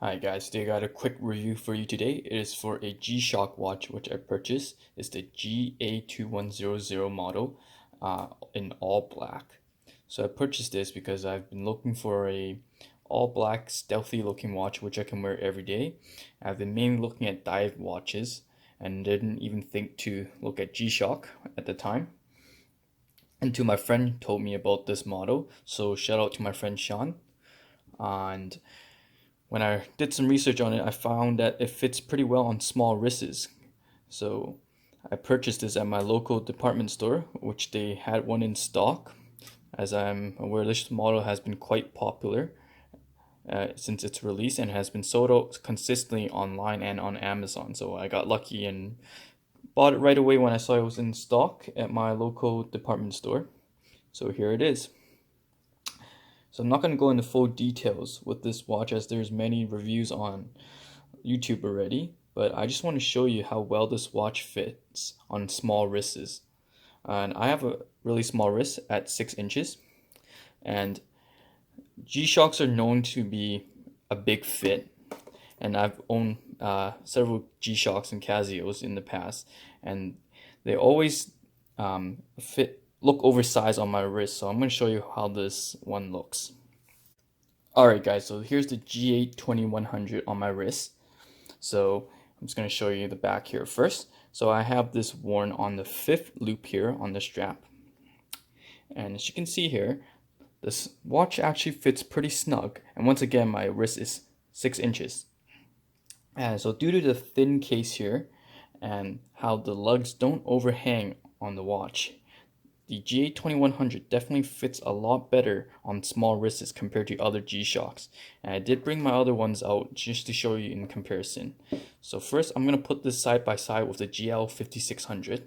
Hi guys, today I got a quick review for you today. It is for a G-SHOCK watch which I purchased. It's the GA2100 model in all black. So I purchased this because I've been looking for a all black stealthy looking watch which I can wear every day. I've been mainly looking at dive watches and didn't even think to look at G-SHOCK at the time. Until my friend told me about this model, so shout out to my friend Sean. And when I did some research on it, I found that it fits pretty well on small wrists. So I purchased this at my local department store, which they had one in stock. As I'm aware, this model has been quite popular since its release and has been sold out consistently online and on Amazon. So I got lucky and bought it right away when I saw it was in stock at my local department store. So here it is. So I'm not going to go into full details with this watch as there's many reviews on YouTube already, but I just want to show you how well this watch fits on small wrists. And I have a really small wrist at 6 inches, and G-SHOCKs are known to be a big fit, and I've owned several G-SHOCKs and Casios in the past, and they always look oversized on my wrist, so I'm going to show you how this one looks. Alright guys, so here's the GA2100 on my wrist. So I'm just going to show you the back here first. So I have this worn on the 5th loop here on the strap. And as you can see here, this watch actually fits pretty snug. And once again, my wrist is 6 inches. And so due to the thin case here and how the lugs don't overhang on the watch, the GA2100 definitely fits a lot better on small wrists compared to other G-SHOCKs. And I did bring my other ones out just to show you in comparison. So first I'm going to put this side by side with the GL5600.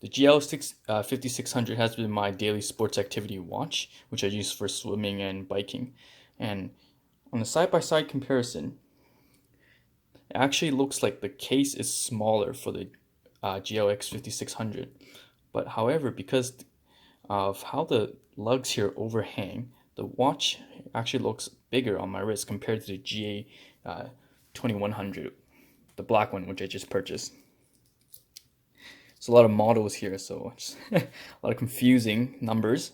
The GL5600 has been my daily sports activity watch, which I use for swimming and biking. And on the side by side comparison, it actually looks like the case is smaller for the GLX5600. But however, because of how the lugs here overhang, the watch actually looks bigger on my wrist compared to the GA2100, the black one which I just purchased. There's a lot of models here, so it's a lot of confusing numbers.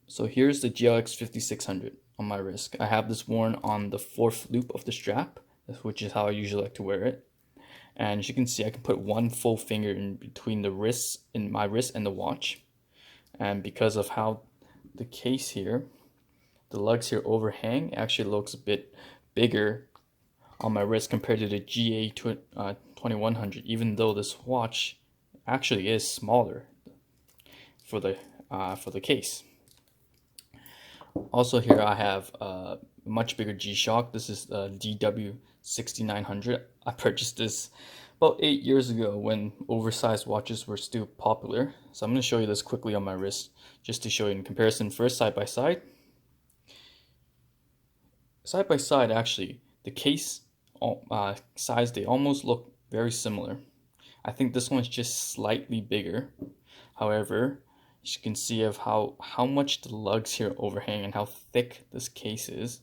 So here's the GLX5600 on my wrist. I have this worn on the 4th loop of the strap, which is how I usually like to wear it. And as you can see, I can put one full finger in between the wrists, in my wrist and the watch. And because of how the case here, the lugs here overhang, it actually looks a bit bigger on my wrist compared to the GA2100, even though this watch actually is smaller for the case. Also here I have a much bigger G-SHOCK. This is the DW6900. I purchased this about 8 years ago when oversized watches were still popular. So I'm going to show you this quickly on my wrist just to show you in comparison. First side by side. Side by side actually, the case size, they almost look very similar. I think this one is just slightly bigger. However, as you can see of how much the lugs here overhang and how thick this case is,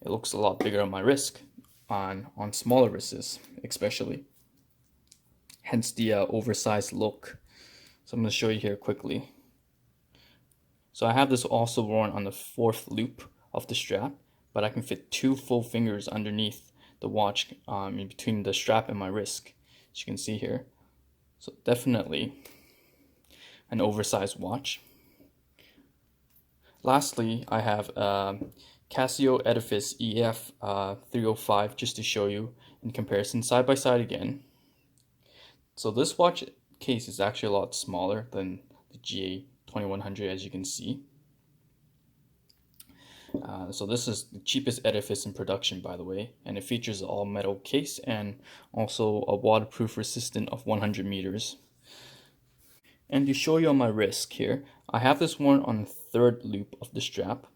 it looks a lot bigger on my wrist, on smaller wrists especially. Hence the oversized look. So I'm going to show you here quickly. So I have this also worn on the 4th loop of the strap, but I can fit 2 full fingers underneath the watch in between the strap and my wrist, as you can see here. So definitely an oversized watch. Lastly, I have Casio Edifice EF 305 just to show you in comparison side by side again. So this watch case is actually a lot smaller than the GA2100, as you can see. So this is the cheapest Edifice in production, by the way, and it features an all metal case and also a waterproof resistant of 100 meters. And to show you on my wrist here, I have this worn on the 3rd loop of the strap.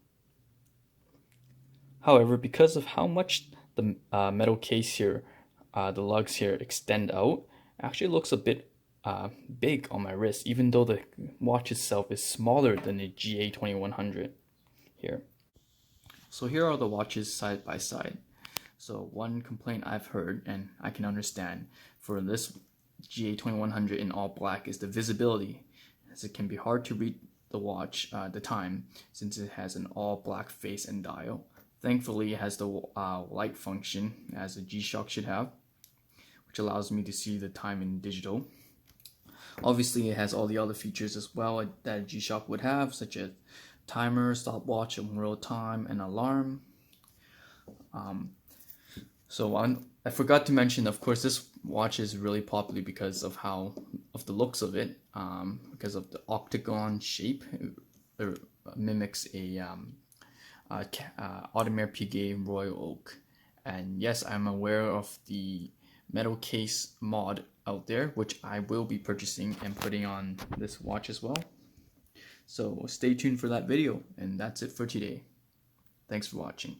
However, because of how much the metal case here, the lugs here extend out, actually looks a bit big on my wrist, even though the watch itself is smaller than the GA2100 here. So here are the watches side by side. So one complaint I've heard, and I can understand, for this GA-2100 in all black is the visibility, as it can be hard to read the watch, the time, since it has an all black face and dial. Thankfully, it has the light function, as a G-SHOCK should have, which allows me to see the time in digital. Obviously, it has all the other features as well that a G-SHOCK would have, such as timer, stopwatch in real time, and alarm. I forgot to mention, of course, this watch is really popular because of the looks of it, because of the octagon shape. It mimics a Audemars Piguet Royal Oak. And yes, I'm aware of the metal case mod out there, which I will be purchasing and putting on this watch as well. So stay tuned for that video, and that's it for today. Thanks for watching.